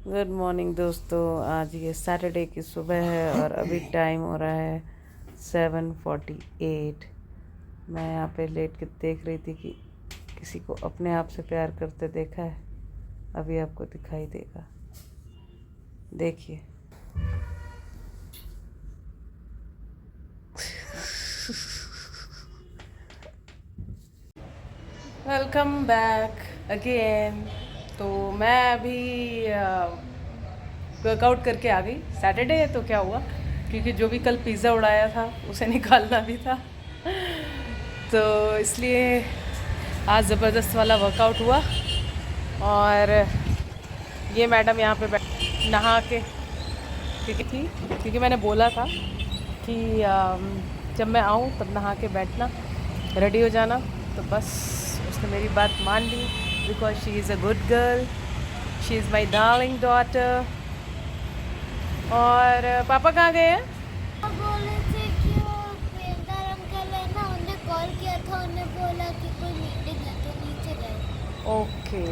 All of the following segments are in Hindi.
गुड मॉर्निंग दोस्तों। आज ये सैटरडे की सुबह है और अभी टाइम हो रहा है 7:48। मैं यहाँ पे लेट के देख रही थी कि किसी को अपने आप से प्यार करते देखा है। अभी आपको दिखाई देगा, देखिए। Welcome back again. तो मैं अभी वर्कआउट करके आ गई। सैटरडे है तो क्या हुआ, क्योंकि जो भी कल पिज़्ज़ा उड़ाया था उसे निकालना भी था तो इसलिए आज ज़बरदस्त वाला वर्कआउट हुआ। और ये मैडम यहाँ पे नहा के क्योंकि मैंने बोला था कि जब मैं आऊँ तब नहा के बैठना, रेडी हो जाना। तो बस उसने मेरी बात मान ली, because she is a good girl, she is my darling daughter. और पापा कहाँ गए हैं? बोले थे कि वो पेंटर अंकल है ना, उन्हें कॉल किया था, उन्हें बोला कि कोई मीटिंग है तो नीचे गए। ओके,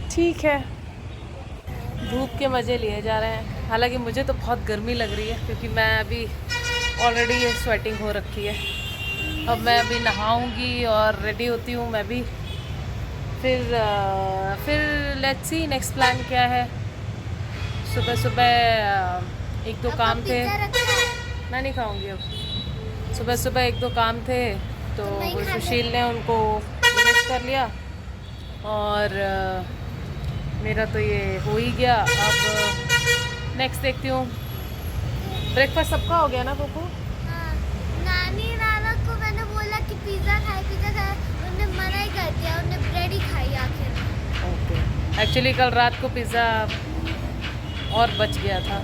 ठीक है। धूप के मज़े लिए जा रहे हैं। हालांकि मुझे तो बहुत गर्मी लग रही है, क्योंकि मैं अभी ऑलरेडी ये स्वेटिंग हो रखी है। अब मैं अभी नहाऊंगी और रेडी होती हूँ मैं भी। फिर लेट्स सी नेक्स्ट प्लान क्या है। सुबह सुबह एक दो काम थे, पिज्जा रखा है मैं नहीं खाऊंगी अब। सुबह सुबह एक दो काम थे तो तो नहीं वो खा सुशील ने उनको फिनिश कर लिया। और मेरा तो ये हो ही गया। अब नेक्स्ट देखती हूँ। ब्रेकफास्ट सबका हो गया ना कोको? हाँ, नानी नाना को मैंने बोला कि पिज्जा खाए, उन्होंने मना ही कर दिया, उन्होंने ब्रेड ही खाई आखिर में। ओके, एक्चुअली कल रात को पिज़्ज़ा और बच गया था।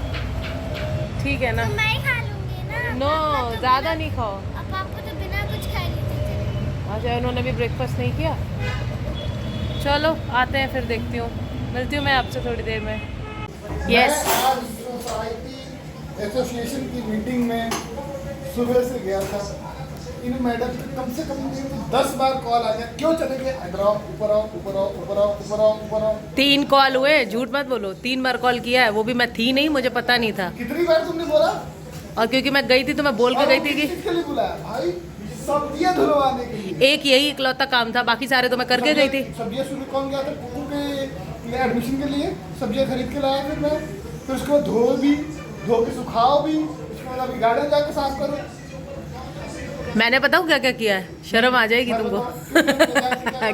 ठीक है ना? तो मैं ही खा लूंगी ना। नो, पापा तो ज़्यादा बिना- नहीं खाओ। अब पापा तो बिना कुछ खाए नहीं थे। अच्छा, इन्होंने भी ब्रेकफास्ट नहीं किया। चलो आते हैं, फिर देखती हूँ, मिलती हूँ मैं आपसे थोड़ी देर में। यस। मैं आज सोसाइटी एसोसिएशन की मीटिंग में सुबह से गया था। इन मैडम से कम 10 बार कॉल आ गया, क्यों चले गए? इधर आओ, ऊपर आओ, ऊपर आओ, ऊपर आओ, ऊपर आओ, ऊपर आओ। 3 कॉल हुए, झूठ मत बोलो। 3 बार कॉल किया है, वो भी मैं थी नहीं, मुझे पता नहीं था। कितनी बार तुमने बोला? और क्योंकि मैं गई थी तो मैं बोल के और गई वो थी किस कि चीज़ के लिए बुलाया भाई? सब्जियां धुलवाने के लिए। एक यही इकलौता काम था, बाकी सारे तो मैं करके गई थी। सब्जियां शुरू कौन गया था? कुकू के एडमिशन के लिए सब्जियां खरीद के लाया फिर उसको धो के सुखाओ भी, उसके बाद अभी गार्डन जाके साफ करो। मैंने बताऊँ क्या क्या किया है? शर्म आ जाएगी तुमको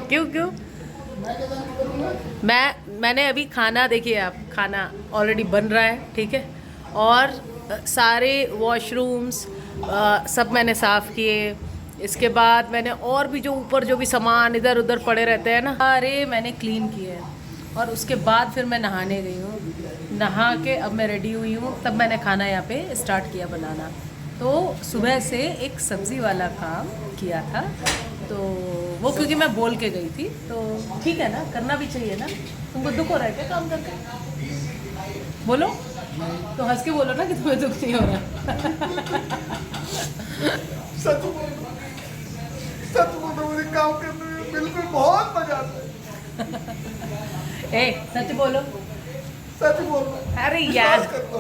क्यों क्यों? मैं क्या जानती करूँगा? मैंने अभी खाना, देखिए आप, खाना ऑलरेडी बन रहा है, ठीक है। और सारे वॉशरूम्स सब मैंने साफ़ किए। इसके बाद मैंने और भी जो ऊपर जो भी सामान इधर उधर पड़े रहते हैं ना, सारे मैंने क्लीन किए हैं। और उसके बाद फिर मैं नहाने गई हूँ। नहा के अब मैं रेडी हुई हूँ, तब मैंने खाना यहाँ पे स्टार्ट किया बनाना। तो सुबह से एक सब्ज़ी वाला काम किया था, तो वो क्योंकि मैं बोल के गई थी, तो ठीक है ना, करना भी चाहिए ना। तुमको दुख हो रहा है क्या काम करके? बोलो तो, हंस के बोलो ना कि तुम्हें दुख नहीं हो रहा सच बोल, सच बोल तो मुझे काम करने में बिल्कुल बहुत मजा आता है। ए, सच बोलो। सच बोल रहा हूँ। अरे विश्वास यार, कर लो।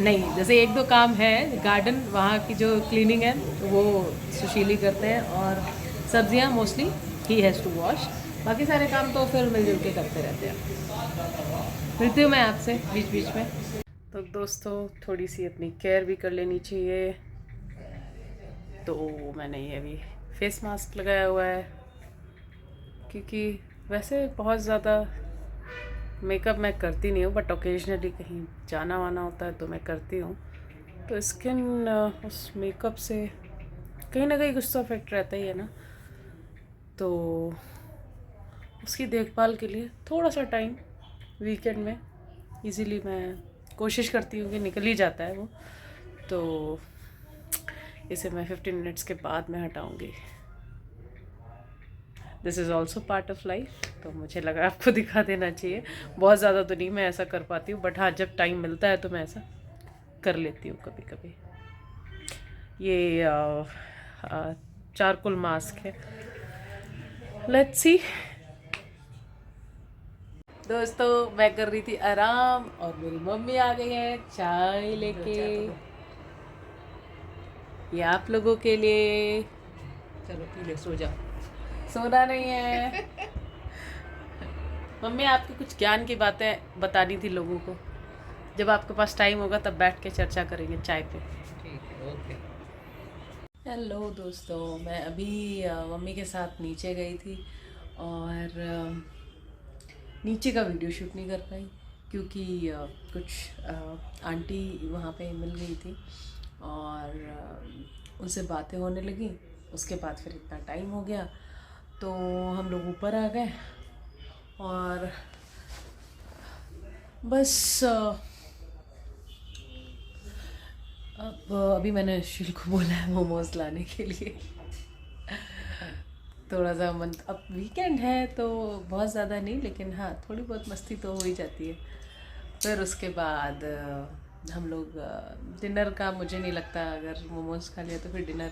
नहीं, जैसे एक दो काम है, गार्डन वहाँ की जो क्लीनिंग है वो सुशीली करते हैं, और सब्जियाँ मोस्टली ही हैज़ टू वॉश। बाकी सारे काम तो फिर मिलजुल के करते रहते हैं। मिलती हूँ मैं आपसे बीच बीच में। तो दोस्तों, थोड़ी सी अपनी केयर भी कर लेनी चाहिए। तो मैंने ये अभी फेस मास्क लगाया हुआ है, क्योंकि वैसे बहुत ज़्यादा मेकअप मैं करती नहीं हूँ, बट ओकेजनली कहीं जाना वाना होता है तो मैं करती हूँ। तो स्किन उस मेकअप से कहीं ना कहीं कुछ तो इफेक्ट रहता ही है ना। तो उसकी देखभाल के लिए थोड़ा सा टाइम वीकेंड में इजीली मैं कोशिश करती हूँ कि निकल ही जाता है वो। तो इसे मैं 15 मिनट्स के बाद में हटाऊँगी। This is also part of life, तो मुझे लगा आपको दिखा देना चाहिए। बहुत ज़्यादा तो नहीं मैं ऐसा कर पाती हूँ, बट हाँ, जब टाइम मिलता है तो मैं ऐसा कर लेती हूँ कभी कभी। ये चारकोल मास्क है। Let's see. दोस्तों मैं कर रही थी आराम और मेरी मम्मी आ गई है चाय लेके, ये आप लोगों के लिए। चलो पी ले, सो जाओ, सोना नहीं है। मम्मी आपकी कुछ ज्ञान की बातें बतानी थी लोगों को, जब आपके पास टाइम होगा तब बैठ के चर्चा करेंगे चाय पे। ठीक है, ओके। हेलो दोस्तों, मैं अभी मम्मी के साथ नीचे गई थी और नीचे का वीडियो शूट नहीं कर पाई क्योंकि कुछ आंटी वहाँ पे मिल गई थी और उनसे बातें होने लगी। उसके बाद फिर इतना टाइम हो गया तो हम लोग ऊपर आ गए और बस अब अभी मैंने शील को बोला है मोमोज लाने के लिए। थोड़ा सा मन, अब वीकेंड है तो बहुत ज़्यादा नहीं, लेकिन हाँ थोड़ी बहुत मस्ती तो हो ही जाती है। फिर उसके बाद हम लोग डिनर का, मुझे नहीं लगता अगर मोमोज खा लिया तो फिर डिनर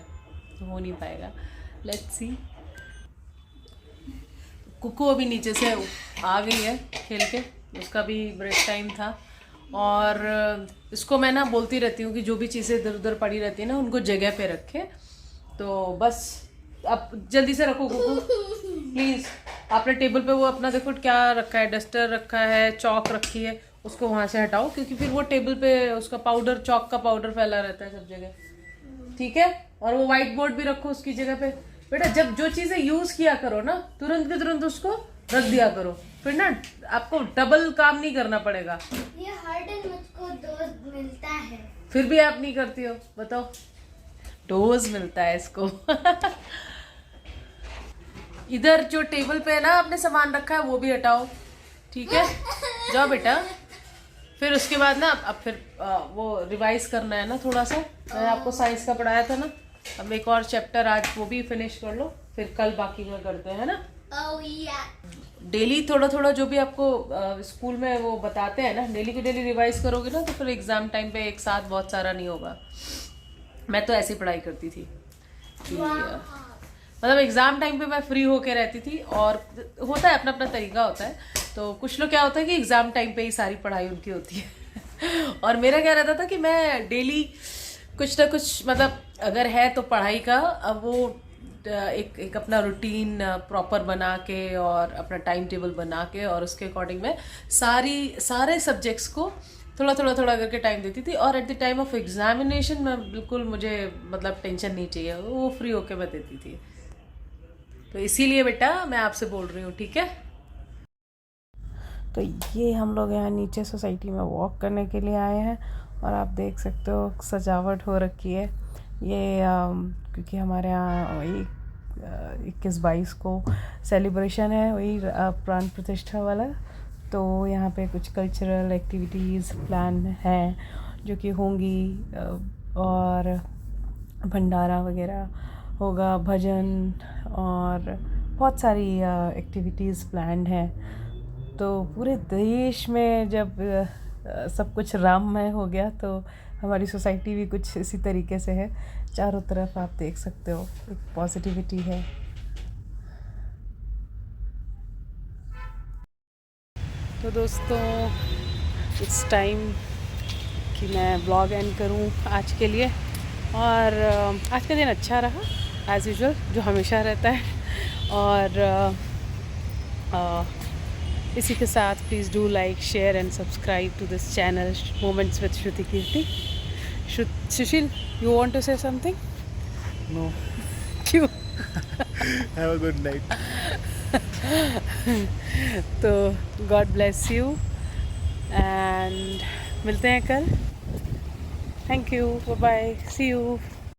हो नहीं पाएगा। Let's see. कुकू अभी नीचे से आ गई है खेल के, उसका भी ब्रेक टाइम था और इसको मैं ना बोलती रहती हूँ कि जो भी चीज़ें इधर उधर पड़ी रहती है ना उनको जगह पे रखे। तो बस अब जल्दी से रखो कुकू प्लीज़। आपने टेबल पे वो अपना देखो क्या रखा है, डस्टर रखा है, चौक रखी है, उसको वहाँ से हटाओ क्योंकि फिर वो टेबल पे उसका पाउडर, चौक का पाउडर फैला रहता है सब जगह, ठीक है। और वो वाइट बोर्ड भी रखो उसकी जगह पे। बेटा जब जो चीज़ें यूज़ किया करो ना तुरंत के तुरंत उसको रख दिया करो, फिर ना आपको डबल काम नहीं करना पड़ेगा। ये हर दिन मुझको दोस्त मिलता है, फिर भी आप नहीं करती हो, बताओ। डोज मिलता है इसको। इधर जो टेबल पे है ना आपने सामान रखा है वो भी हटाओ, ठीक है। जाओ बेटा। फिर उसके बाद ना अब फिर वो रिवाइज करना है ना थोड़ा सा। मैंने आपको साइंस का पढ़ाया था ना, अब एक और चैप्टर आज वो भी फिनिश कर लो, फिर कल बाकी का करते हैं, है ना। डेली थोड़ा थोड़ा जो भी आपको स्कूल में वो बताते हैं ना, डेली के डेली रिवाइज करोगे ना तो फिर एग्जाम टाइम पे एक साथ बहुत सारा नहीं होगा। मैं तो ऐसी पढ़ाई करती थी कि मतलब एग्ज़ाम टाइम पे मैं फ्री होके रहती थी, और होता है अपना अपना तरीका होता है। तो कुछ लोग क्या होता है कि एग्ज़ाम टाइम पे ही सारी पढ़ाई उनकी होती है। और मेरा क्या रहता था कि मैं डेली कुछ ना कुछ, मतलब अगर है तो पढ़ाई का, अब वो एक अपना रूटीन प्रॉपर बना के और अपना टाइम टेबल बना के और उसके अकॉर्डिंग मैं सारे सब्जेक्ट्स को थोड़ा करके टाइम देती थी। और at the time of examination मैं बिल्कुल, मुझे मतलब टेंशन नहीं चाहिए, वो फ्री होके मैं देती थी। तो इसीलिए बेटा मैं आपसे बोल रही हूँ, ठीक है। तो ये हम लोग यहाँ नीचे सोसाइटी में वॉक करने के लिए आए हैं और आप देख सकते हो सजावट हो रखी है। ये क्योंकि हमारे यहाँ वही 21-22 को सेलिब्रेशन है, वही प्राण प्रतिष्ठा वाला। तो यहाँ पे कुछ कल्चरल एक्टिविटीज़ प्लान है जो कि होंगी, और भंडारा वगैरह होगा, भजन और बहुत सारी एक्टिविटीज़ प्लान्ड हैं। तो पूरे देश में जब सब कुछ राममय हो गया तो हमारी सोसाइटी भी कुछ इसी तरीके से है। चारों तरफ आप देख सकते हो एक पॉजिटिविटी है। तो दोस्तों इट्स टाइम कि मैं ब्लॉग एंड करूं आज के लिए, और आज का दिन अच्छा रहा एज़ यूजुअल, जो हमेशा रहता है। और इसी के साथ please do like, share and subscribe to this channel moments with Shruti Kirti. Sushil, you want to say something? No. क्यों? Have a good night. तो गॉड ब्लेस यू एंड मिलते हैं कल। Thank you, bye bye, see you.